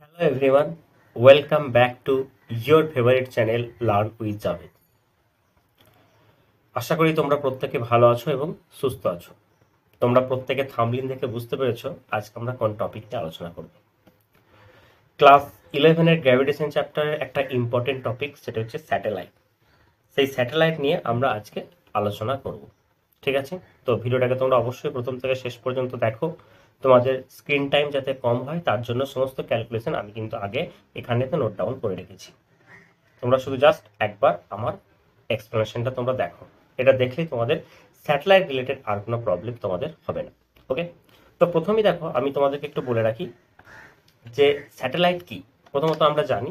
Hello everyone, welcome back to your favorite channel Learn with Javed। আশা করি তোমরা প্রত্যেকে ভালো আছো এবং সুস্থ আছো। তোমরা প্রত্যেকে থাম্বনেল দেখে বুঝতে পেরেছো আজকে আমরা কোন টপিক নিয়ে আলোচনা করব। ক্লাস 11 এর গ্র্যাভিটেশন চ্যাপ্টারের একটা ইম্পর্টেন্ট টপিক, সেটা হচ্ছে স্যাটেলাইট। সেই স্যাটেলাইট নিয়ে আমরা আজকে আলোচনা করব। ঠিক আছে, তো ভিডিওটাকে তোমরা অবশ্যই প্রথম থেকে শেষ পর্যন্ত দেখো। তোমাদের স্ক্রিন টাইম যাতে কম হয় তার জন্য সমস্ত ক্যালকুলেশন আমি কিন্তু আগে এখানেতে নোট ডাউন করে রেখেছি। তোমরা শুধু জাস্ট একবার আমার এক্সপ্লেনেশনটা তোমরা দেখো, এটা দেখলেই তোমাদের স্যাটেলাইট রিলেটেড আর কোনো প্রবলেম তোমাদের হবে না। ওকে, তো প্রথমেই দেখো আমি তোমাদেরকে একটু বলে রাখি যে স্যাটেলাইট কি। প্রথমত আমরা জানি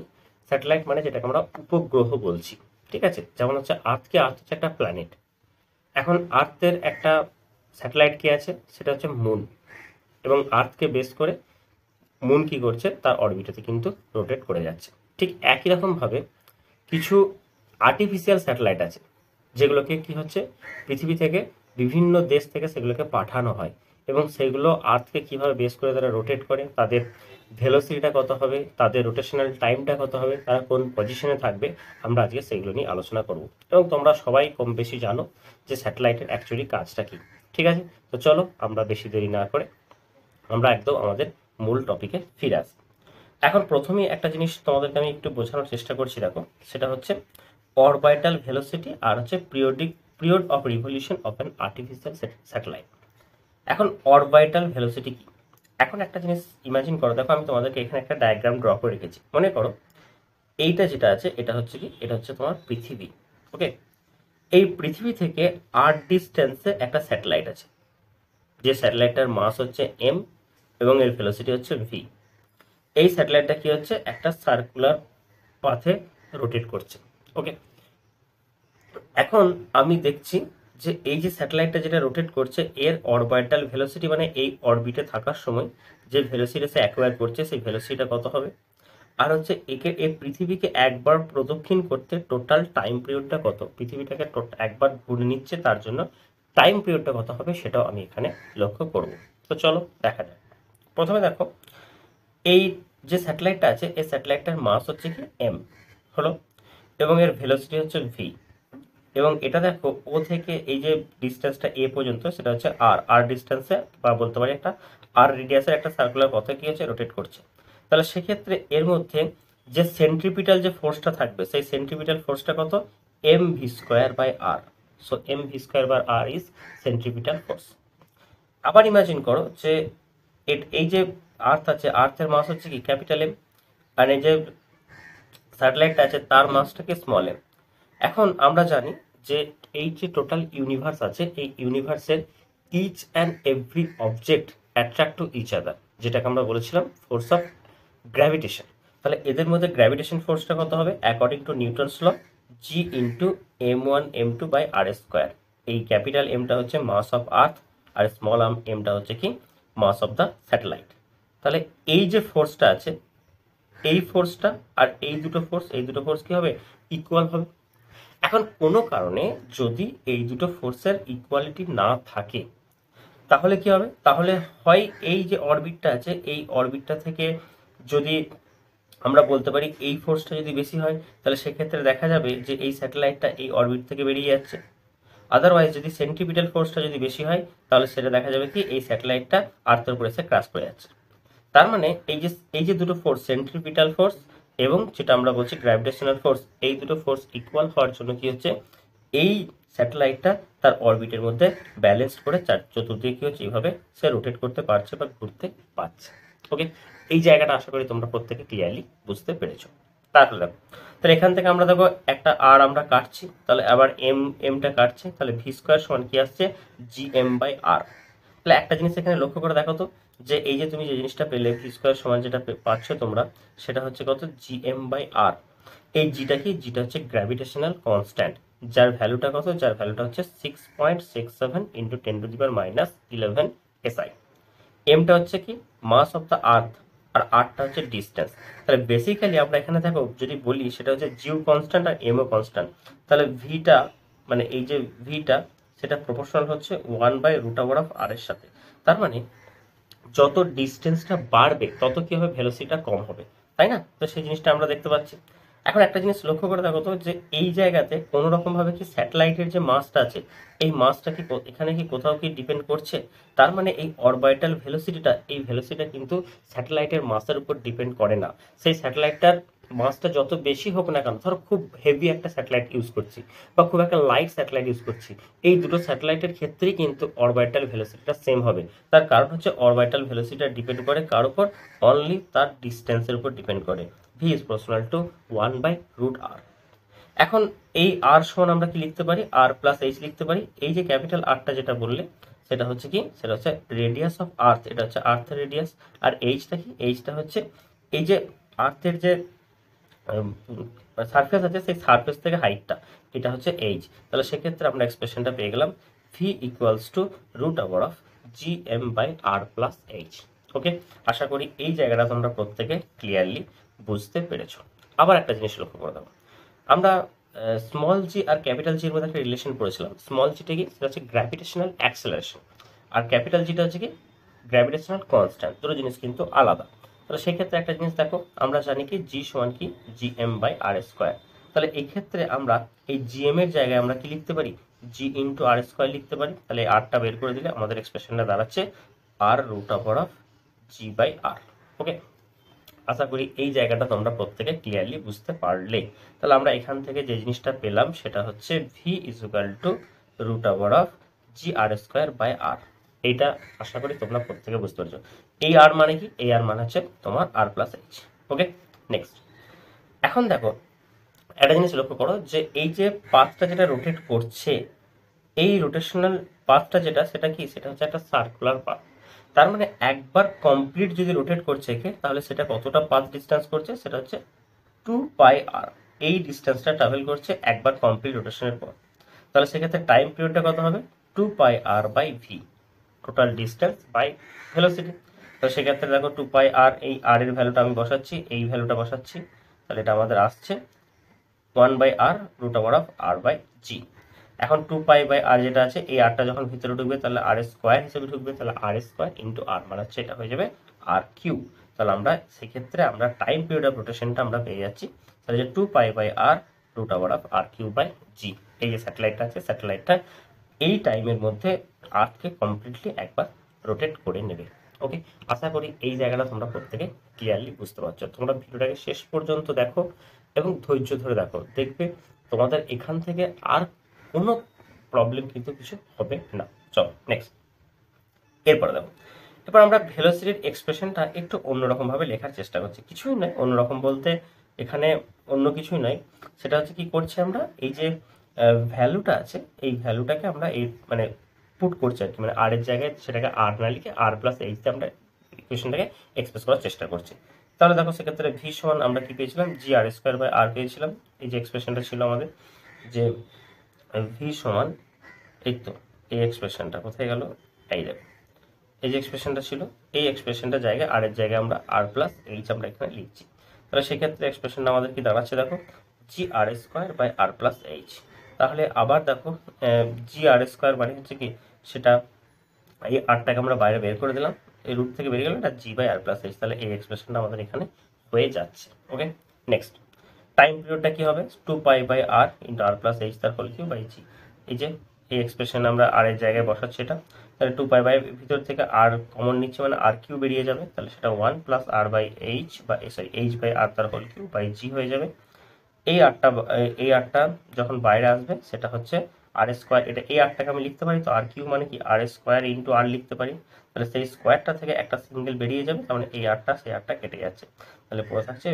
স্যাটেলাইট মানে যেটাকে আমরা উপগ্রহ বলছি। ঠিক আছে, যেমন হচ্ছে আর্থ হচ্ছে একটা প্ল্যানেট। এখন আর্থের একটা স্যাটেলাইট কি আছে, সেটা হচ্ছে মুন। এবং আর্থকে বেস করে মুন কি করছে, তার অরবিটাতে কিন্তু রোটেট করে যাচ্ছে। ঠিক একই রকমভাবে কিছু আর্টিফিশিয়াল স্যাটেলাইট আছে, যেগুলোকে কি হচ্ছে পৃথিবী থেকে বিভিন্ন দেশ থেকে সেগুলোকে পাঠানো হয়, এবং সেগুলো আর্থকে কিভাবে বেস করে তারা রোটেট করে, তাদের ভেলোসিটিটা কত হবে, তাদের রোটেশনাল টাইমটা কত হবে, তারা কোন পজিশনে থাকবে, আমরা আজকে সেগুলো নিয়ে আলোচনা করব। এবং তোমরা সবাই কম বেশি জানো যে স্যাটেলাইটের অ্যাকচুয়ালি কাজটা কি। ঠিক আছে, তো চলো আমরা বেশি দেরি না করে আমরা একদম আমাদের মূল টপিকে ফিরে আসি। এখন প্রথমেই একটা জিনিস তোমাদেরকে আমি একটু বোঝানোর চেষ্টা করছি, দেখো সেটা হচ্ছে অরবিটাল ভেলোসিটি আর হচ্ছে period of revolution of an artificial satellite. এখন অরবিটাল ভেলোসিটি কি, এখন একটা জিনিস ইমাজিন করো। দেখো আমি তোমাদেরকে এখানে একটা ডায়াগ্রাম ড্র করে রেখেছি। মনে করো এইটা যেটা আছে এটা হচ্ছে কি, এটা হচ্ছে তোমার পৃথিবী। ওকে, এই পৃথিবী থেকে আর ডিস্টেন্সে একটা স্যাটেলাইট আছে, যে স্যাটেলাইটটার মাস হচ্ছে এম এবং এর ভেলোসিটি হচ্ছে ভি। এই স্যাটেলাইটটা কি হচ্ছে একটা সার্কুলার পাথে রোটেট করছে। ওকে, এখন আমি দেখছি যে এই যে স্যাটেলাইটটা যেটা রোটেট করছে এর অরবিটাল ভেলোসিটি, মানে এই অরবিটে থাকার সময় যে ভেলোসিটি সে অ্যাকোয়ার করছে সেই ভেলোসিটিটা কত হবে, আর হচ্ছে একে এই পৃথিবীকে একবার প্রদক্ষিণ করতে টোটাল টাইম পিরিয়ডটা কত, পৃথিবীটাকে একবার ঘুরে নিচ্ছে তার জন্য টাইম পিরিয়ডটা কত হবে, সেটাও আমি এখানে লক্ষ্য করব। তো চলো দেখা যাক। প্রথমে দেখো এই যে স্যাটেলাইটটা আছে এই স্যাটেলাইটটার মাস হচ্ছে কি এম হলো, এবং এর ভেলোসিটি হচ্ছে ভি। এবং এটা দেখো ও থেকে এই যে ডিস্টেন্সটা এ পর্যন্ত সেটা হচ্ছে আর আর ডিস্টেন্সে, বা বলতে পারি একটা আর রেডিয়াসের একটা সার্কুলার পথে কি হচ্ছে রোটেট করছে। তাহলে সেক্ষেত্রে এর মধ্যে যে সেন্ট্রিপিটাল যে ফোর্সটা থাকবে সেই সেন্ট্রিপিটাল ফোর্সটা কত, M V square by R. So M V square by R is centripetal force. আবার ইমাজিন করো যে এই যে আর্থ আছে, আর্থের মাস হচ্ছে কি ক্যাপিটাল এম, আর এই যে স্যাটেলাইট আছে তার মাসটা কি স্মল এম। এখন আমরা জানি যে এই যে টোটাল ইউনিভার্স আছে এই ইউনিভার্সের each and every object attract to each other, যেটাকে আমরা বলেছিলাম ফোর্স অফ গ্র্যাভিটেশন। তাহলে এদের মধ্যে গ্র্যাভিটেশন ফোর্সটা কত হবে, according to Newton's law, G into m1 m2 by R square. এই ক্যাপিটাল এমটা হচ্ছে mass of earth R small এমটা হচ্ছে কি মাস অফ দ্য স্যাটেলাইট। তাহলে এই যে ফোর্সটা আছে এই ফোর্সটা আর এই দুটো ফোর্স কি হবে, ইকুয়াল হবে। এখন কোনো কারণে যদি এই দুটো ফোর্সের ইকুয়ালিটি না থাকে তাহলে কি হবে, তাহলে হয় এই যে অরবিটটা আছে এই অরবিটটা থেকে যদি আমরা বলতে পারি এই ফোর্সটা যদি বেশি হয় তাহলে সেক্ষেত্রে দেখা যাবে যে এই স্যাটেলাইটটা এই অরবিট থেকে বেরিয়ে যাচ্ছে। আদারওয়াইজ যদি সেন্ট্রিপিটাল ফোর্সটা যদি বেশি হয় তাহলে সেটা দেখা যাবে কি এই স্যাটেলাইটটা আর্থের উপরে এসে ক্রাশ করে যাচ্ছে। তার মানে এই যে দুটো ফোর্স সেন্ট্রিপিটাল ফোর্স এবং যেটা আমরা বলছি গ্র্যাভিটেশনাল ফোর্স, এই দুটো ফোর্স ইকুয়াল হওয়ার জন্য কি হচ্ছে এই স্যাটেলাইটটা তার অরবিটের মধ্যে ব্যালেন্স করে চার চতুর্দিকে কি হচ্ছে এইভাবে সে রোটেট করতে পারছে বা ঘুরতে পারছে। ওকে, এই জায়গাটা আশা করি তোমরা প্রত্যেকে ক্লিয়ারলি বুঝতে পেরেছো। তাহলে দেখো, তাহলে এখান থেকে আমরা দেখো একটা আর আমরা কাটছি, তাহলে আবার এমটা কাটছে, তাহলে ভি স্কোয়ার সমান কি আসছে, জি এম বাই আর। তাহলে একটা জিনিস এখানে লক্ষ্য করে দেখো তো, যে এই যে তুমি যে জিনিসটা পেলে ভি স্কোয়ার সমান যেটা পাচ্ছ তোমরা, সেটা হচ্ছে কত, জি এম বাই আর। এই জিটা কি, জিটা হচ্ছে গ্র্যাভিটেশনাল কনস্ট্যান্ট, যার ভ্যালুটা কত, যার ভ্যালুটা হচ্ছে 6.67 ইন্টু 10⁻11 এসআই। এমটা হচ্ছে কি মাস অফ দ্য আর্থ, আর আরটা হচ্ছে ডিস্টেন্স। তাহলে বেসিক্যালি আমরা এখানে দেখো যদি বলি সেটা হচ্ছে জিও কনস্ট্যান্ট আর এমও কনস্ট্যান্ট। তাহলে ভিটা মানে এই যে ভিটা সেটা প্রপোর্শনাল হচ্ছে 1/√r এর সাথে। তার মানে যত ডিস্টেন্সটা বাড়বে তত কি হবে, ভেলোসিটিটা কম হবে, তাই না? তো সেই জিনিসটা আমরা দেখতে পাচ্ছি। এখন একটা জিনিস লক্ষ্য করে দেখো তো, যে এই জায়গাতে কোনো রকম ভাবে কি স্যাটেলাইটের যে মাসটা আছে, এই মাসটা কি এখানে কি কোথাও কি ডিপেন্ড করছে? তার মানে এই অরবিটাল ভেলোসিটিটা, এই ভেলোসিটিটা কিন্তু স্যাটেলাইটের মাসের উপর ডিপেন্ড করে না। সেই স্যাটেলাইটটার মাসটা যত বেশি হোক না কেন, ধরো খুব হেভি একটা স্যাটেলাইট ইউজ করছি বা খুব একটা লাইট স্যাটেলাইট ইউজ করছি, এই দুটো স্যাটেলাইটের ক্ষেত্রেই কিন্তু অরবিটাল ভেলোসিটিটা সেম হবে। তার কারণ হচ্ছে অরবিটাল ভেলোসিটিটা ডিপেন্ড করে কার উপর? অনলি তার ডিস্টেন্সের উপর ডিপেন্ড করে। V is proportional to 1/√r। এখন এই আর সমান আমরা কি লিখতে পারি? আর প্লাস এইচ লিখতে পারি। এই যে ক্যাপিটাল আরটা যেটা বললে সেটা হচ্ছে কি, সেটা হচ্ছে রেডিয়াস অফ আর্থ, এটা হচ্ছে আর্থের রেডিয়াস। আর এইচটা কি? এইচটা হচ্ছে এই যে আর্থের যে সারফেস আছে, সেই সারফেস থেকে হাইটটা, এটা হচ্ছে এইচ। তাহলে সেক্ষেত্রে আমরা এক্সপ্রেশনটা পেয়ে গেলাম ভি ইকুয়ালস টু √(gm/r+h)। ওকে, আশা করি এই জায়গাটা তোমরা প্রত্যেকে ক্লিয়ারলি বুঝতে পেরেছো। আবার একটা জিনিস লক্ষ্য করে দাও, আমরা স্মল জি আর ক্যাপিটাল জির মধ্যে একটা রিলেশন পড়েছিলাম। স্মল জিটা কি? সেটা হচ্ছে গ্র্যাভিটেশনাল অ্যাক্সেলারেশন, আর ক্যাপিটাল জিটা হচ্ছে কি? Gravitational constant. দুটো জিনিস কিন্তু আলাদা। তাহলে সেক্ষেত্রে একটা জিনিস দেখো, আমরা জানি কি জি সমান কি gm/r²। তাহলে এই ক্ষেত্রে আমরা এই জিএম এর জায়গায় আমরা কি লিখতে পারি? g × r² লিখতে পারি। তাহলে এই আরটা বের করে দিলে আমাদের এক্সপ্রেশনটা দাঁড়াচ্ছে r√g/r। ওকে, আশা করি এই জায়গাটা তোমরা প্রত্যেকে ক্লিয়ারলি বুঝতে পারলে। তাহলে আমরা এখান থেকে যে জিনিসটা পেলাম সেটা হচ্ছে ভি ইজুকাল টু √(gr²/r)। এইটা আশা করি তোমরা প্রত্যেকে বুঝতে পারছো। এই আর মানে কি? এই আর মানে হচ্ছে তোমার r+h। ওকে, নেক্সট। এখন দেখো একটা জিনিস লক্ষ্য করো, যে এই যে পাথটা যেটা রোটেট করছে, এই রোটেশনাল পাথটা যেটা, সেটা কি? সেটা হচ্ছে একটা সার্কুলার পাথ। তার মানে একবার কমপ্লিট যদি রোটেট করছে একে, তাহলে সেটা কতটা পাথ ডিস্টেন্স করছে? সেটা হচ্ছে 2πr। এই ডিস্টেন্সটা ট্রাভেল করছে একবার কমপ্লিট রোটেশনের পর। তাহলে সেক্ষেত্রে টাইম পিরিয়ডটা কত হবে? 2πr/v, total distance by velocity. তো সেক্ষেত্রে দেখো 2πr, এই আর এর ভ্যালুটা আমি বসাচ্ছি, এই ভ্যালুটা বসাচ্ছি, তাহলে এটা আমাদের আসছে 1/r√r/g। এখন 2π/r যেটা আছে, এই আরটা যখন ভিতরে ঢুকবে তাহলে r² হিসেবে ঢুকবে, তাহলে r²×r মানে হচ্ছে এটা হয়ে যাবে r³। তাহলে আমরা সেক্ষেত্রে আমরা টাইম পিরিয়ড অফ রোটেশনটা আমরা পেয়ে যাচ্ছি, তাহলে যে 2π/r√r/r³/g। এই যে স্যাটেলাইটটা আছে, স্যাটেলাইটটা এই টাইমের মধ্যে আর্থকে কমপ্লিটলি একবার রোটেট করে নেবে। ওকে, আশা করি এই জায়গাটা তোমরা প্রত্যেকে ক্লিয়ারলি বুঝতে পারছো। তোমরা ভিডিওটাকে শেষ পর্যন্ত দেখো এবং ধৈর্য ধরে দেখো, দেখবে তোমাদের এখান থেকে আর কোনো প্রবলেম কিন্তু কিছু হবে না। চলো নেক্সট, এরপরে দেখো। এরপর আমরা ভেলোসিটির এক্সপ্রেশনটা একটু অন্যরকম ভাবে লেখার চেষ্টা করছি। কিছুই নয়, অন্যরকম বলতে এখানে অন্য কিছুই নয়, সেটা হচ্ছে কি করছি আমরা, এই যে ভ্যালুটা আছে, এই ভ্যালুটাকে আমরা এই মানে পুট করছি আর কি, মানে আর এর জায়গায় সেটাকে আর না লিখে r+h আমরা ইকুয়েশনটাকে এক্সপ্রেস করার চেষ্টা করছি। তাহলে দেখো সেক্ষেত্রে ভি সমান আমরা কি পেয়েছিলাম? gr²/r পেয়েছিলাম। এই যে এক্সপ্রেশনটা ছিল আমাদের, যে ভি সমান, এই তো এই এক্সপ্রেশনটা কোথায় গেল? এই দেখো, এই যে এক্সপ্রেশনটা ছিল, এই এক্সপ্রেশনটা জায়গায় আর এর জায়গায় আমরা r+h আমরা এখানে লিখছি। তাহলে সেক্ষেত্রে এক্সপ্রেশনটা আমাদের কি দাঁড়াচ্ছে দেখো, gr²/r+h। তাহলে আবার দেখো, gr² মানে হচ্ছে কি, সেটা এই আরটাকে আমরা বাইরে বের করে দিলাম, এই রুট থেকে বেরিয়ে গেল, এটা g/r+h। তাহলে এই এক্সপ্রেশনটা আমাদের এখানে হয়ে যাচ্ছে। ওকে, নেক্সট। টাইম পিরিয়ডটা কি হবে? 2π/r×r+h তার হোল কিউব বাই জি। এই যে এই এক্সপ্রেশন আমরা আর এর জায়গায় বসাচ্ছি এটা, তাহলে 2π ভিতর থেকে আর কমন নিচ্ছে, মানে r³ বেরিয়ে যাবে, তাহলে সেটা 1+r/h বা সরি h/r তার হোল কিউব বাই জি হয়ে যাবে। এই আরটা যখন বাইরে আসবে সেটা হচ্ছে r²। এটা এই আরটাকে আমি লিখতে পারি, তো r³ মানে কি r² × r লিখতে পারি। তাহলে সেই স্কোয়ারটা থেকে একটা সিঙ্গেল বেরিয়ে যাবে, তার মানে এই আরটা সেই আরটা কেটে যাচ্ছে, তাহলে পড়ে থাকছে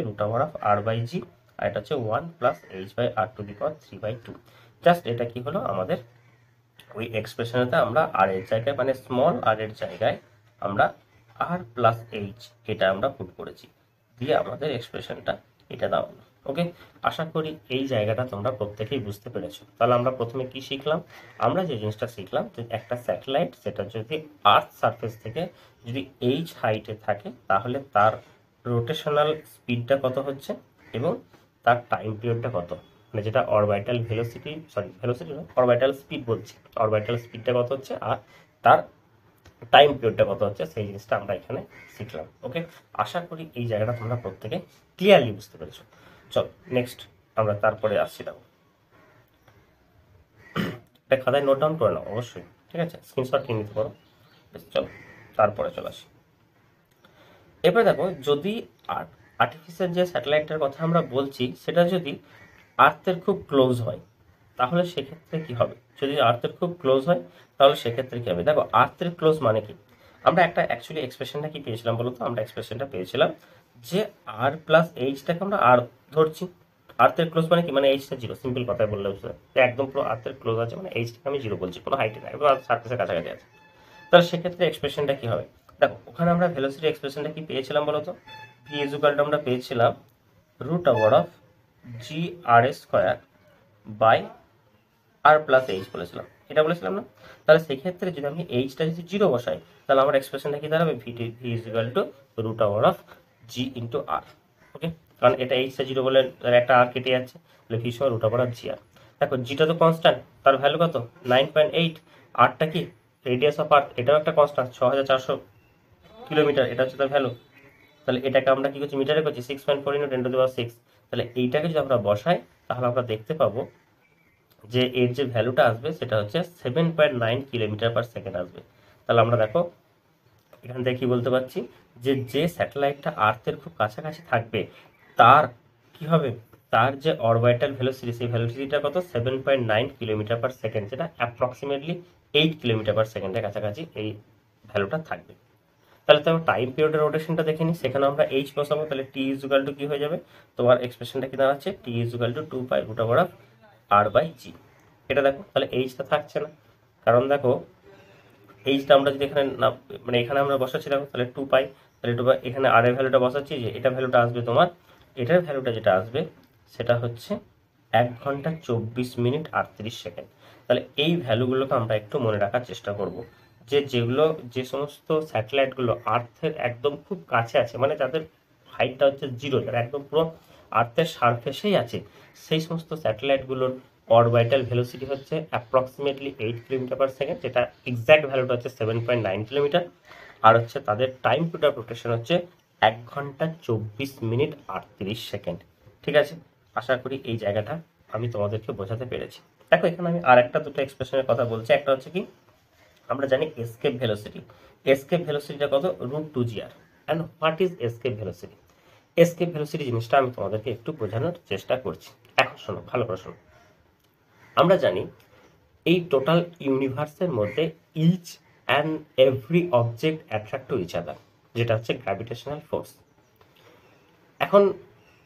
√r/g, আর এটা হচ্ছে 1+h/r⁴/2। জাস্ট এটা কি হলো আমাদের ওই এক্সপ্রেশনেতে আমরা আর এর জায়গায়, মানে স্মল আর এর জায়গায় আমরা r+h এটা আমরা পুট করেছি, দিয়ে আমাদের এক্সপ্রেশনটা এটা দাঁড়ানো। ওকে, আশা করি এই জায়গাটা তোমরা প্রত্যেকেই বুঝতে পেরেছো। তাহলে আমরা প্রথমে কি শিখলাম? আমরা যে জিনিসটা শিখলাম, যে একটা স্যাটেলাইট সেটা যদি আর্থ সারফেস থেকে যদি h হাইটে থাকে, তাহলে তার রোটেশনাল স্পিডটা কত হচ্ছে এবং তার টাইম পিরিয়ডটা কত, মানে যেটা অরবিটাল ভেলোসিটি, সরি ভেলোসিটি না, অরবিটাল স্পিড বলছি, অরবিটাল স্পিডটা কত হচ্ছে, আর তার টাইম পিরিয়ডটা কত হচ্ছে সেই জিনিসটা আমরা এখানে শিখলাম। ওকে, আশা করি এই জায়গাটা তোমরা প্রত্যেকে ক্লিয়ারলি বুঝতে পেরেছো। চলো নেক্সট আমরা তারপরে আসছি। দেখো এটা খাতায় নোট ডাউন করে নাও অবশ্যই, ঠিক আছে, স্ক্রিনশট নিয়ে নিতে পারো। চলো তারপরে চলে আসি। এবারে দেখো, যদি আর্টিফিশিয়াল যে স্যাটেলাইটটার কথা আমরা বলছি সেটা যদি আর্থের খুব ক্লোজ হয় তাহলে সেক্ষেত্রে কি হবে? যদি আর্থের খুব ক্লোজ হয় তাহলে সেক্ষেত্রে কি হবে? দেখো আর্থের ক্লোজ মানে কি, আমরা একটা অ্যাকচুয়ালি এক্সপ্রেশনটা কি পেয়েছিলাম বলো তো? আমরা এক্সপ্রেশনটা পেয়েছিলাম যে আর প্লাস এইচটাকে আমরা আর ধরছি। আর্থের ক্লোজ মানে কি, মানে এইচটা জিরো, সিম্পল কথায় বললে বুঝতে একদম পুরো আর্থের ক্লোজ আছে মানে এইচটাকে আমি জিরো বলছি, কোনো হাইটে নাই, সার্ফেসের কাছাকাছি আছে। তাহলে সেক্ষেত্রে এক্সপ্রেশনটা কি হবে? দেখো ওখানে আমরা ভেলোসিটি এক্সপ্রেশনটা কি পেয়েছিলাম বলো তো? ভি ইজুকালটা আমরা পেয়েছিলাম root over of G R A square by R plus H বলেছিলাম, এটা বলেছিলাম না? তাহলে সেক্ষেত্রে যদি আমি এইচটা যদি জিরো বসাই তাহলে আমার এক্সপ্রেশনটা কি দাঁড়াবে? V is equal to root over of G into R. Okay, কারণ এটা এইচটা জিরো বলে একটা আর কেটে যাচ্ছে, তাহলে ভি সমান রুট ওভার অফ জি আর। দেখো জিটা তো কনস্ট্যান্ট, তার ভ্যালু কত? 9.8। আরটা কি রেডিয়াস অফ আর্থ, এটাও একটা কনস্ট্যান্ট 6400 কিলোমিটার, এটা হচ্ছে তার ভ্যালু। তাহলে এটাকে আমরা কি করছি? মিটারে করছি 6.4 × 10⁻6। তাহলে এইটাকে যদি আমরা বসাই তাহলে আমরা দেখতে পাবো যে এর যে ভ্যালুটা আসবে সেটা হচ্ছে 7.9 কিলোমিটার পার সেকেন্ড আসবে। তাহলে আমরা দেখো এখান থেকে কি বলতে পারছি যে যে স্যাটেলাইটটা আর্থের খুব কাছাকাছি থাকবে তার কি হবে? তার যে অরবিটাল ভেলোসিটি, সেই ভেলোসিটিটা কত? 7.9 কিলোমিটার পার সেকেন্ড, যেটা অ্যাপ্রক্সিমেটলি 8 কিলোমিটার পার সেকেন্ডের কাছাকাছি এই ভ্যালুটা থাকবে। তাহলে তো টাইম পিরিয়ডের রোটেশনটা দেখে নিই, সেখানে আমরা এইচ বসাবো। তাহলে টি ইজুকাল টু কি হয়ে যাবে? তোমার এক্সপ্রেশনটা কি দাঁড়াচ্ছে? T is equal to 2 pi root over of R by G. এটা দেখো তাহলে এইচটা থাকছে না, কারণ দেখো এইচটা আমরা যদি এখানে না, মানে এখানে আমরা বসাচ্ছি দেখো, তাহলে 2 পাই, তাহলে 2 পাই এখানে আর এর ভ্যালুটা বসাচ্ছি, যে এটা ভ্যালুটা আসবে তোমার, এটার ভ্যালুটা যেটা আসবে সেটা হচ্ছে 1 ঘন্টা 24 মিনিট 38 সেকেন্ড। তাহলে এই ভ্যালুগুলোকে আমরা একটু মনে রাখার চেষ্টা করব, যেগুলো যে সমস্ত স্যাটেলাইটগুলো আর্থের একদম খুব কাছে আছে, মানে যাদের হাইটটা হচ্ছে জিরো, যারা একদম পুরো আর্থের সারফেসেই আছে, সেই সমস্ত স্যাটেলাইটগুলোর অরবিটাল ভেলোসিটি হচ্ছে অ্যাপ্রক্সিমেটলি 8 কিলোমিটার পার সেকেন্ড, যেটা এক্স্যাক্ট ভ্যালুটা হচ্ছে 7.9 কিলোমিটার। আর হচ্ছে তাদের টাইম টু রোটেশন হচ্ছে 1 ঘন্টা 24 মিনিট 38 সেকেন্ড। ঠিক আছে, আশা করি এই জায়গাটা আমি তোমাদেরকে বোঝাতে পেরেছি। দেখো এখানে আমি আর একটা দুটো এক্সপ্রেশনের কথা বলছি। একটা হচ্ছে কি, আমরা জানি এসকেপ ভেলোসিটি। এসকেপ ভেলোসিটিটা কত? √2gr। And what is escape velocity? Escape velocity জিনিসটা আমি তোমাদেরকে একটু বোঝানোর চেষ্টা করছি। এখন শোনো, ভালো করে শোনো। আমরা জানি এই টোটাল ইউনিভার্সের মধ্যে each and every object attract to each other, যেটা হচ্ছে গ্র্যাভিটেশনাল ফোর্স। এখন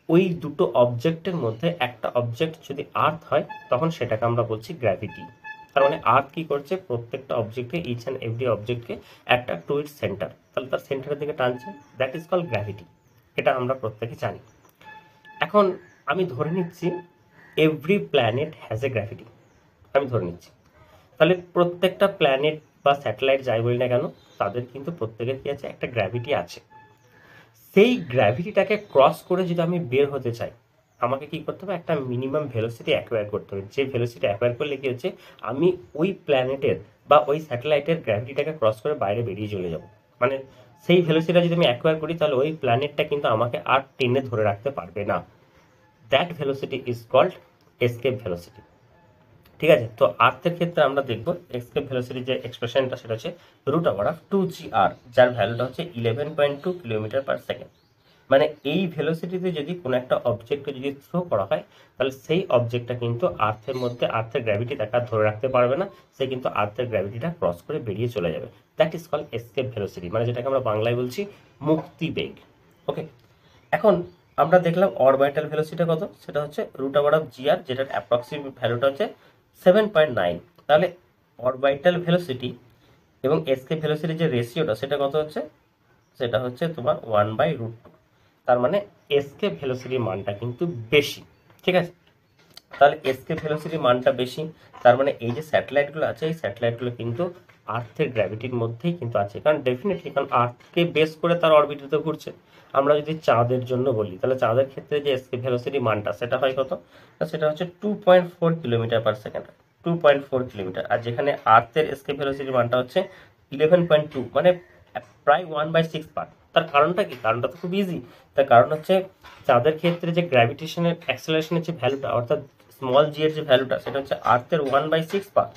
ওই দুটো অবজেক্টের মধ্যে একটা অবজেক্ট যদি আর্থ হয় তখন সেটাকে আমরা বলছি গ্র্যাভিটি। তার মানে আর্থ কি করছে? প্রত্যেকটা অবজেক্টকে, ইচ অ্যান্ড এভরি অবজেক্টকে একটা টু ইটস সেন্টার, তাহলে তার সেন্টারের দিকে টানছে, দ্যাট ইজ কল গ্র্যাভিটি। এটা আমরা প্রত্যেকে জানি। এখন আমি ধরে নিচ্ছি every planet has a gravity, আমি ধরে নিচ্ছি। তাহলে প্রত্যেকটা প্ল্যানেট বা স্যাটেলাইট যাই বলি না কেন, তাদের কিন্তু প্রত্যেকের কি আছে? একটা গ্র্যাভিটি আছে। সেই গ্র্যাভিটিটাকে ক্রস করে যদি আমি বের হতে চাই, আমাকে কি করতে হবে? একটা মিনিমাম ভেলোসিটি অ্যাকোয়ার করতে হবে। যে ভেলোসিটি অ্যাকোয়ার করলে কি হচ্ছে, আমি ওই প্ল্যানেটের বা ওই স্যাটেলাইটের গ্র্যাভিটিটাকে ক্রস করে বাইরে বেরিয়ে চলে যাব। মানে সেই ভেলোসিটিটা যদি আমি অ্যাকোয়ার করি তাহলে ওই প্ল্যানেটটা কিন্তু আমাকে আর টেনে ধরে রাখতে পারবে না। That velocity is called escape velocity. ঠিক আছে, তো আর্থের ক্ষেত্রে আমরা দেখব এসকেপ ভেলোসিটি যে এক্সপ্রেশনটা সেটা হচ্ছে √2gr, যার ভ্যালুটা হচ্ছে 11.2 কিলোমিটার পার সেকেন্ড। মানে এই ভেলোসিটিতে যদি কোনো একটা অবজেক্টকে যদি থ্রো করা হয় তাহলে সেই অবজেক্টটা কিন্তু আর্থের মধ্যে, আর্থের গ্র্যাভিটি তাকে আর ধরে রাখতে পারবে না, সে কিন্তু আর্থের গ্র্যাভিটিটা ক্রস করে বেরিয়ে চলে যাবে। That is call escape velocity, মানে যেটাকে আমরা বাংলায় বলছি মুক্তি বেগ। ওকে, এখন আমরা দেখলাম অরবিটাল ভেলোসিটি কত, সেটা হচ্ছে √gr, যেটার অ্যাপ্রক্সিমেট ভ্যালুটা হচ্ছে 7.9। তাহলে অরবিটাল ভেলোসিটি এবং এসকেপ ভেলোসিটির যে রেশিওটা সেটা কত হচ্ছে? সেটা হচ্ছে তোমার 1/√2। তার মানে এসকেপ ভেলোসিটির মানটা কিন্তু বেশি। ঠিক আছে, তাহলে এসকেপ ভেলোসিটির মানটা বেশি, তার মানে এই যে স্যাটেলাইটগুলো আছে এই স্যাটেলাইটগুলো কিন্তু আর্থের গ্র্যাভিটির মধ্যেই কিন্তু আছে, কারণ ডেফিনেটলি, কারণ আর্থকে বেস করে তার অরবিটে ঘুরছে। আমরা যদি চাঁদের জন্য বলি তাহলে চাঁদের ক্ষেত্রে যে এসকেপ ভেলোসিটি মানটা সেটা হয় কত? সেটা হচ্ছে 2.4 কিলোমিটার পার সেকেন্ড, 2.4 কিলোমিটার। আর যেখানে আর্থের এসকেপ ভেলোসিটির মানটা হচ্ছে 11.2 মানে প্রায় 1/6 পার্ট। তার কারণটা কি? কারণটা তো খুব ইজি। তার কারণ হচ্ছে চাঁদের ক্ষেত্রে যে গ্র্যাভিটেশনের অ্যাক্সেলারেশনের যে ভ্যালুটা, অর্থাৎ স্মল জি এর যে ভ্যালুটা, সেটা হচ্ছে আর্থের 1/6 পার্ট।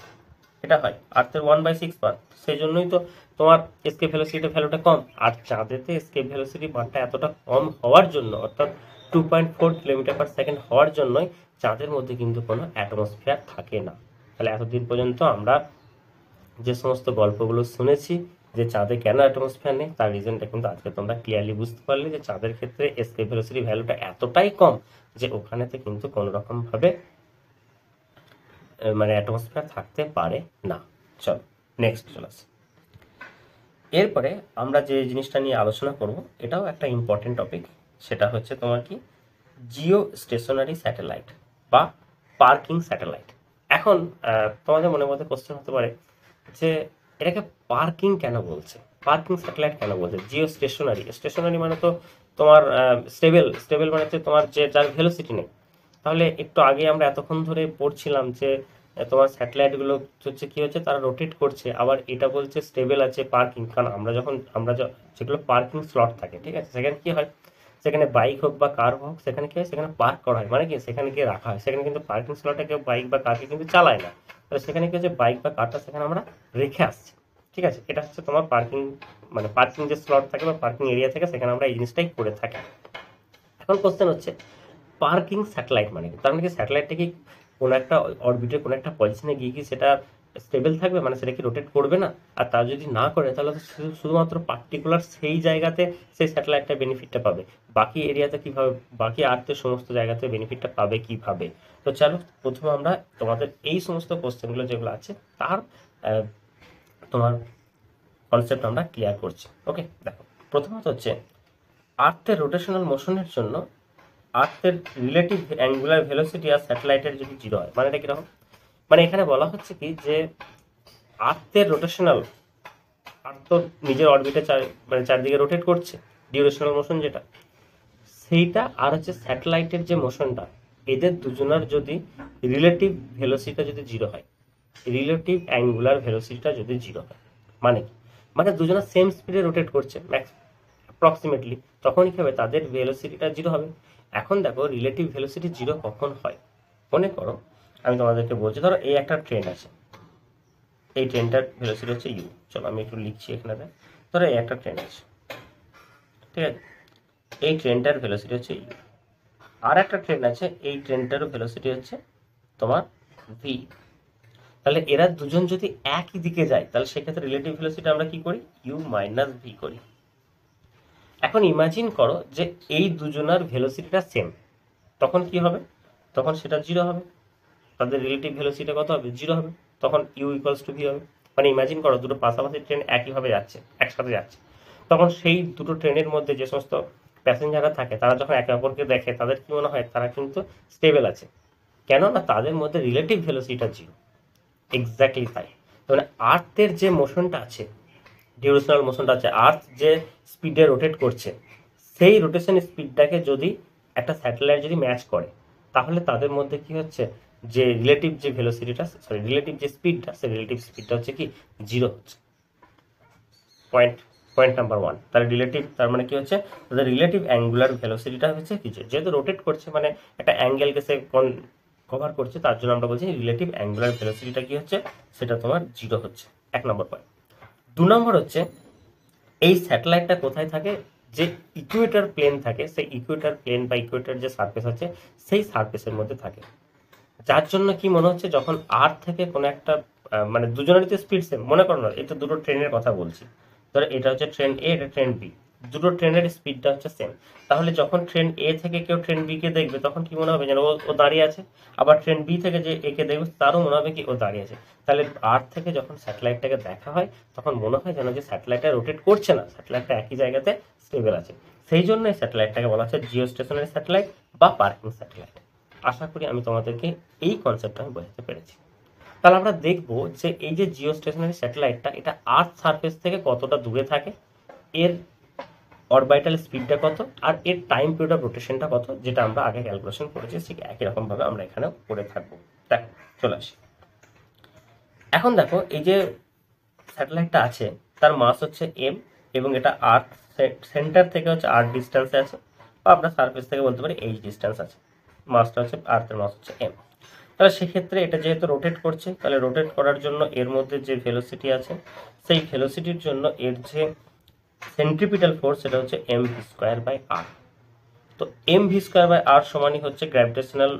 এটা হয় আর্থের 1/6 পার্ট। সেই জন্যই তো তোমার এসকেপ ভেলোসিটির ভ্যালুটা কম। আর চাঁদেতে এসকেপ ভেলোসিটি মানটা এতটা কম হওয়ার জন্য, অর্থাৎ 2.4 কিলোমিটার পার সেকেন্ড হওয়ার জন্যই চাঁদের মধ্যে কিন্তু কোনো অ্যাটমসফিয়ার থাকে না। তাহলে এতদিন পর্যন্ত আমরা যে সমস্ত গল্পগুলো শুনেছি যে চাঁদে কেন অ্যাটমসফিয়ার নেই, তার রিজনটা কিন্তু আজকে তোমরা ক্লিয়ারলি বুঝতে পারলে যে চাঁদের ক্ষেত্রে এসকেপ ভেলোসিটি ভ্যালুটা এতটাই কম যে ওখানেতে কিন্তু কোনো রকম ভাবে মানে অ্যাটমসফিয়ার থাকতে পারে না। চলো নেক্সট চলে আসি। এরপরে আমরা যে জিনিসটা নিয়ে আলোচনা করব, এটাও একটা ইম্পর্টেন্ট টপিক। সেটা হচ্ছে তোমার কি, জিও স্টেশনারি স্যাটেলাইট বা পার্কিং স্যাটেলাইট। এখন তোমাদের মনের মধ্যে কোশ্চেন হতে পারে যে এটাকে পার্কিং কেন বলছে, পার্কিং স্যাটেলাইট কেন বলছে? জিও স্টেশনারি, স্টেশনারি মানে তো তোমার স্টেবল, স্টেবল মানে হচ্ছে তোমার যে যার ভেলোসিটি নেই। তাহলে একটু আগে আমরা এতক্ষণ ধরে পড়ছিলাম যে তোমার স্যাটেলাইটগুলো হচ্ছে কি হচ্ছে, তারা রোটেট করছে, আবার এটা বলছে স্টেবল আছে পার্কিং। কারণ আমরা যেগুলো পার্কিং স্লট থাকে, ঠিক আছে, সেখানে কি হয়, সেখানে বাইক হোক বা কার হোক, সেখানে কি হয়, সেখানে পার্ক করা হয়, মানে কি সেখানে গিয়ে রাখা হয়। সেখানে কিন্তু পার্কিং স্লটে কেউ বাইক বা কারকে কিন্তু চালায় না। তো সেখানে কি হচ্ছে, বাইক বা কারটা সেখানে আমরা রেখে আসছি, ঠিক আছে। এটা হচ্ছে তোমার পার্কিং, মানে পার্কিং যে স্লট থাকে বা পার্কিং এরিয়া থাকে, সেখানে আমরা এই জিনিসটাই করে থাকি। এখন কোশ্চেন হচ্ছে পার্কিং স্যাটেলাইট মানে কি? তার মানে কি স্যাটেলাইটটা কি কোনো একটা অরবিটে কোনো একটা পজিশনে গিয়ে কি সেটা স্টেবল থাকবে, মানে সেটা কি রোটেট করবে না? আর তা যদি না করে তাহলে তো শুধুমাত্র পার্টিকুলার সেই জায়গাতে সেই স্যাটেলাইটটা বেনিফিটটা পাবে, বাকি এরিয়াতে কিভাবে, বাকি আর্থের সমস্ত জায়গাতে বেনিফিটটা পাবে কিভাবে? তো চলো প্রথমে আমরা তোমাদের এই সমস্ত কোশ্চেনগুলো যেগুলো আছে তার তোমার কনসেপ্ট আমরা ক্লিয়ার করছি। ওকে, দেখো প্রথমত হচ্ছে আর্থের রোটেশনাল মোশনের জন্য আর্থের রিলেটিভ অ্যাঙ্গুলার ভেলোসিটি আর স্যাটেলাইটের যদি জিরো হয়, মানে এটা কিরকম? মানে এখানে বলা হচ্ছে কি যে আর্থের রোটেশনাল, আর্থ তো নিজের অরবিটে মানে চারদিকে রোটেট করছে, ডিউরেশনাল মোশন যেটা, সেইটা আর হচ্ছে স্যাটেলাইটের যে মোশনটা, এদের দুজনের যদি রিলেটিভ ভেলোসিটিটা যদি জিরো হয়, রিলেটিভ অ্যাঙ্গুলার ভেলোসিটিটা যদি জিরো হয়, মানে কি, মানে দুজনের সেম স্পিডে রোটেট করছে ম্যাক্স অ্যাপ্রক্সিমেটলি, তখনই কি হবে, তাদের ভেলোসিটিটা জিরো হবে। এখন দেখো রিলেটিভ ভেলোসিটি জিরো কখন হয়, মনে করো আমি তোমাদেরকে বলছি, ধরো এই একটা ট্রেন আছে, এই ট্রেনটার ভেলোসিটি হচ্ছে ইউ। চলো আমি একটু লিখছি এখানে। ধরো এই একটা ট্রেন আছে, ঠিক আছে, এই ট্রেনটার ভেলোসিটি হচ্ছে ইউ। আর একটা ট্রেন আছে, এই ট্রেনটারও ভেলোসিটি হচ্ছে তোমার ভি। তাহলে এরা দুজন যদি একই দিকে যায়, তাহলে সেক্ষেত্রে রিলেটিভ ভেলোসিটি আমরা কি করি, ইউ মাইনাস ভি করি। এখন ইমাজিন করো যে এই দুজনের ভেলোসিটিটা সেম, তখন কি হবে, তখন সেটা জিরো হবে, তাদের রিলেটিভ ভেলোসিটি কত হবে, জিরো হবে, তখন ইউ ইকুয়ালস টু ভি হবে। মানে ইমাজিন করো দুটো পাশাপাশি ট্রেন একইভাবে যাচ্ছে, একসাথে যাচ্ছে, তখন সেই দুটো ট্রেনের মধ্যে যে সমস্ত প্যাসেঞ্জাররা থাকে, তারা যখন একে অপরকে দেখে তাদের কি মনে হয়, তারা কিন্তু স্টেবল আছে। কেন না, তাদের মধ্যে রিলেটিভ ভেলোসিটিটা জিরো। এক্স্যাক্টলি তাই। মানে আর্থের যে মোশনটা আছে, ডিউরেশনাল মোশনটা আছে, আর্থ যে স্পিডে রোটেট করছে, সেই রোটেশন স্পিডটাকে যদি একটা স্যাটেলাইট যদি ম্যাচ করে, তাহলে তাদের মধ্যে কি হচ্ছে, যে রিলেটিভ যে ভেলোসিটিটা, সরি রিলেটিভ যে স্পিডটা, সেই রিলেটিভ স্পিডটা হচ্ছে কি জিরো হচ্ছে। Point point number one. তার রিলেটিভ, তার মানে কি হচ্ছে, তাদের রিলেটিভ অ্যাঙ্গুলার ভেলোসিটিটা হচ্ছে কি, যেহেতু রোটেট করছে মানে একটা অ্যাঙ্গেলকে সে কভার করছে, তার জন্য আমরা বলছি রিলেটিভ অ্যাঙ্গুলার ভেলোসিটিটা কি হচ্ছে, সেটা তোমার জিরো হচ্ছে। এক নম্বর পয়েন্ট। দু নম্বর হচ্ছে এই স্যাটেলাইটটা কোথায় থাকে, যে ইকুয়েটর প্লেন থাকে, সেই ইকুয়েটর প্লেন বা ইকুয়েটর যে সারফেস আছে, সেই সারফেসের মধ্যে থাকে। যার জন্য কি মনে হচ্ছে, যখন আর্থ থেকে কোনো একটা মানে দুজনেরই তো স্পিড সেম, মনে করো না এটা দুটো ট্রেনের কথা বলছি, ধরো এটা হচ্ছে ট্রেন এ, এটা ট্রেন বি, দুটো ট্রেনের স্পিডটা হচ্ছে সেম। তাহলে যখন ট্রেন এ থেকে কেউ ট্রেন বি কে দেখবে, তখন কি মনে হবে যেন ও দাঁড়িয়ে আছে, আবার ট্রেন বি থেকে যে এ কে দেখবে তারও মনে হবে কি ও দাঁড়িয়ে আছে। তাহলে আর্থ থেকে যখন স্যাটেলাইটটাকে দেখা হয়, তখন মনে হয় যেন যে স্যাটেলাইটটা রোটেট করছে না, স্যাটেলাইটটা একই জায়গাতে স্টেবল আছে। সেই জন্য এই স্যাটেলাইটটাকে বলা হচ্ছে জিও স্টেশনারি স্যাটেলাইট বা পার্কিং স্যাটেলাইট। আশা করি আমি তোমাদেরকে এই কনসেপ্টটা আমি বোঝাতে পেরেছি। তাহলে আমরা দেখব যে এই যে জিও স্টেশনারি স্যাটেলাইটটা, এটা আর্থ সারফেস থেকে কতটা দূরে থাকে, এর অরবিটাল স্পিডটা কত, আর এর টাইম পিরিয়ড অফ রোটেশনটা কত, যেটা আমরা আগে ক্যালকুলেশন করেছি, ঠিক একই রকমভাবে আমরা এখানেও করে থাকবো। দেখো চলে আসি। এখন দেখো এই যে স্যাটেলাইটটা আছে, তার মাস হচ্ছে এম, এবং এটা আর্থ সেন্টার থেকে হচ্ছে আর ডিস্টেন্সে আছে, বা আপনার সারফেস থেকে বলতে পারি এইচ ডিস্টেন্স আছে। মাসটা হচ্ছে আর্থের মাস হচ্ছে এম। তাহলে সেক্ষেত্রে এটা যেহেতু রোটেট করছে, তাহলে রোটেট করার জন্য এর মধ্যে যে ভেলোসিটি আছে, সেই ভেলোসিটির জন্য এর যে সেন্ট্রিপিটাল ফোর্স সেটা হচ্ছে M V square by R. তো M V square by R সমানই হচ্ছে গ্র্যাভিটেশনাল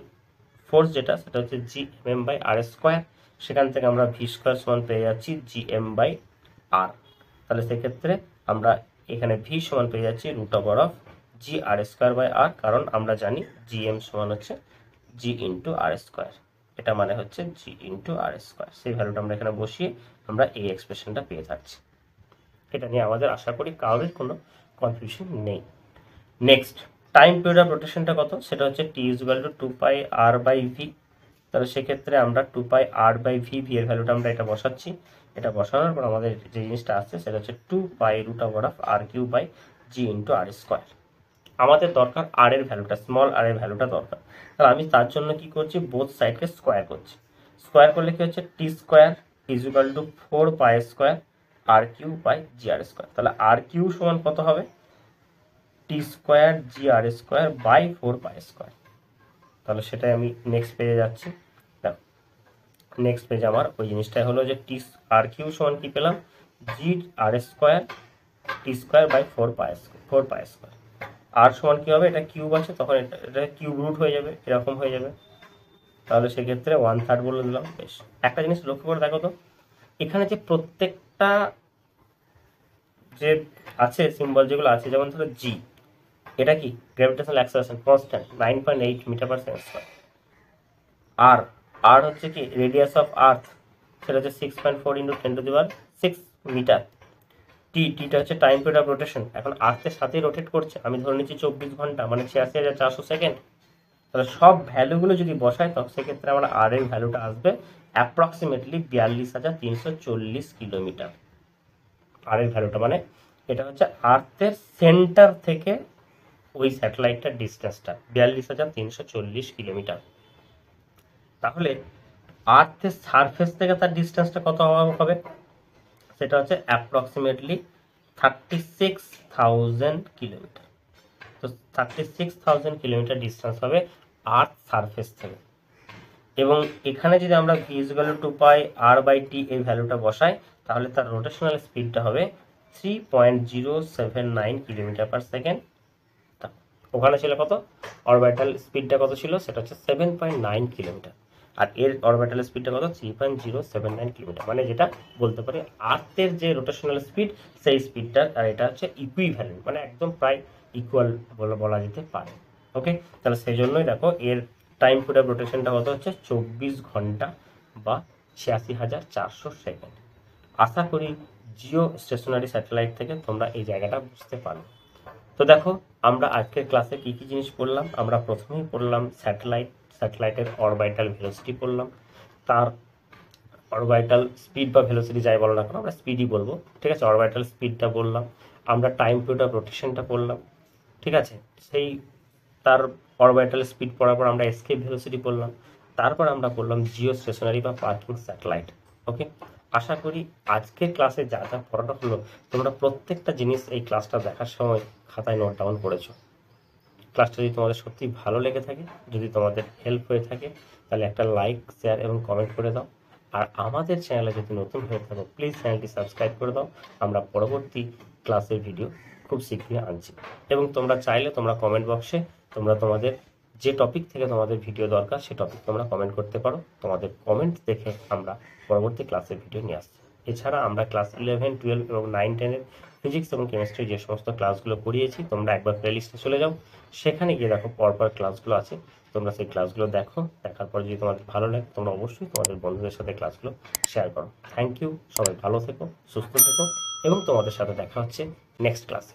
ফোর্স, যেটা সেটা হচ্ছে G M M by R square. সেখান থেকে আমরা ভি স্কোয়ার সমান পেয়ে যাচ্ছি জি এম বাই আর। তাহলে সেক্ষেত্রে আমরা এখানে ভি সমান পেয়ে যাচ্ছি root over of G R square by R, কারণ আমরা জানি জি এম সমান হচ্ছে জি ইন্টু আর স্কোয়ার। এটা মানে হচ্ছে জি ইন্টু আর স্কোয়ার। সেই ভ্যালুটা আমরা এখানে বসিয়ে আমরা এই এক্সপ্রেশনটা পেয়ে যাচ্ছি। এটা নিয়ে আমাদের আশা করি কারোর কোনো কনফিউশন নেই। নেক্সট, টাইম পিরিয়ড অফ রোটেশনটা কত, সেটা হচ্ছে T is equal to 2π r by V. তাহলে সেক্ষেত্রে আমরা 2π r বাই ভি, ভি এর ভ্যালুটা আমরা এটা বসাচ্ছি। এটা বসানোর পর আমাদের যে জিনিসটা আসছে সেটা হচ্ছে 2π root over of R cube by G into R square. আমাদের দরকার আর এর ভ্যালুটা, স্মল আর এর ভ্যালুটা দরকার। তাহলে আমি তার জন্য কি করছি, বোথ সাইডকে স্কোয়ার করছি। স্কোয়ার করলে কি হচ্ছে, T square is equal to 4π square R cube by G R square. তাহলে আর কিউ সমান কত হবে, T square G R square by 4π square. তাহলে সেটাই আমি নেক্সট পেজে যাচ্ছি। দেখো নেক্সট পেজে আমার ওই জিনিসটাই হলো যে টি আর কিউ সমান কি পেলাম, G R square T square by 4π square. R সমান কি হবে, এটা কিউব আছে তখন এটা কিউব রুট হয়ে যাবে, এরকম হয়ে যাবে। তাহলে সেক্ষেত্রে 1/3 বলে দিলাম। বেশ, একটা জিনিস লক্ষ্য করে দেখো তো, এখানে যে প্রত্যেকটা যে আছে সিম্বল যেগুলো আছে, যেমন ধরো জি, এটা কি gravitational acceleration constant 9.8 metre per second square. আর আর হচ্ছে কি রেডিয়াস অফ আর্থ, সেটা হচ্ছে 6.4 × 10⁶ মিটার। টিটা হচ্ছে টাইম পিরিয়ড অফ রোটেশন, এখন আর্থের সাথেই রোটেট করছে, আমি ধরে নিচ্ছি 24 ঘন্টা, মানে 86,400 সেকেন্ড। তাহলে সব ভ্যালুগুলো যদি বসাই তখন সেক্ষেত্রে আমরা আর এর ভ্যালুটা আসবে অ্যাপ্রক্সিমেটলি 42,340 কিলোমিটার। আর এর ভ্যালুটা মানে এটা হচ্ছে আর্থের সেন্টার থেকে ওই স্যাটেলাইটটার ডিস্টেন্সটা 42,340 কিলোমিটার। তাহলে আর্থের সারফেস থেকে তার ডিস্টেন্সটা কত হবে, সেটা হচ্ছে অ্যাপ্রক্সিমেটলি 36,000 কিলোমিটার। তো 36,000 কিলোমিটার ডিস্টেন্স হবে আর্থ সারফেস থেকে। এবং এখানে যদি আমরা V is equal to 2π r by T এই ভ্যালুটা বসাই, তাহলে তার রোটেশনাল স্পিডটা হবে 3.079 কিলোমিটার পার সেকেন্ড। ওখানে ছিল কত, অরবিটাল স্পিডটা কত ছিল, সেটা হচ্ছে 7.9 কিলোমিটার। আর এর অরবিটাল স্পিডটা কত, 3.079 কিলোমিটার। মানে যেটা বলতে পারি আর্থের যে রোটেশনাল স্পিড, সেই স্পিডটা আর এটা হচ্ছে ইকুইভ্যালেন্ট, মানে একদম প্রায় ইকুয়াল বলা যেতে পারে। ওকে, তাহলে সেই জন্যই দেখো এর টাইম পিরিয়ড অফ রোটেশনটা কত হচ্ছে 24 ঘন্টা বা 86,400 সেকেন্ড। আশা করি জিও স্টেশনারি স্যাটেলাইট থেকে তোমরা এই জায়গাটা বুঝতে পারো। তো দেখো আমরা আজকের ক্লাসে কি কি জিনিস পড়লাম। আমরা প্রথমেই পড়লাম স্যাটেলাইটের অরবিটাল ভেলোসিটি পড়লাম, তার অরবিটাল স্পিড বা ভেলোসিটি যাই বলো না কেন, আমরা স্পিডই বলবো, ঠিক আছে। অরবিটাল স্পিডটা বললাম, আমরা টাইম পিরিয়ড অফ রোটেশনটা পড়লাম, ঠিক আছে। সেই তার অরবিটাল স্পিড পড়ার পর আমরা এসকেপ ভেলোসিটি পড়লাম, তারপর আমরা পড়লাম জিও স্টেশনারি বা পার্কিং স্যাটেলাইট। ওকে, আশা করি আজকের ক্লাসে যা যা পড়ানো হলো তোমরা প্রত্যেকটা জিনিস এই ক্লাসটা দেখার সময় খাতায় নোট ডাউন করেছো। ক্লাসটা যদি তোমাদের সত্যি ভালো লেগে থাকে, যদি তোমাদের হেল্প হয়ে থাকে, তাহলে একটা লাইক, শেয়ার এবং কমেন্ট করে দাও। আর আমাদের চ্যানেলে যদি নতুন হয়ে থাকো প্লিজ চ্যানেলটি সাবস্ক্রাইব করে দাও। আমরা পরবর্তী ক্লাসের ভিডিও খুব শীঘ্রই আনছি। এবং তোমরা চাইলে তোমরা কমেন্ট বক্সে তোমরা তোমাদের যে টপিক থেকে তোমাদের ভিডিও দরকার সেই টপিক তোমরা কমেন্ট করতে পারো। তোমাদের কমেন্ট দেখে আমরা পরবর্তী ক্লাসের ভিডিও নিয়ে আসছি। এছাড়া আমরা ক্লাস 11, 12 এবং 9, 10-এর ফিজিক্স এবং কেমিস্ট্রি যে সমস্ত ক্লাসগুলো পড়িয়েছি, তোমরা একবার প্লেলিস্টে চলে যাও, সেখানে গিয়ে দেখো পরপর ক্লাসগুলো আছে, তোমরা সেই ক্লাসগুলো দেখো। দেখার পর যদি তোমাদের ভালো লাগে তোমরা অবশ্যই তোমাদের বন্ধুদের সাথে ক্লাসগুলো শেয়ার করো। থ্যাংক ইউ, সবাই ভালো থেকো, সুস্থ থেকো এবং তোমাদের সাথে দেখা হচ্ছে নেক্সট ক্লাসে।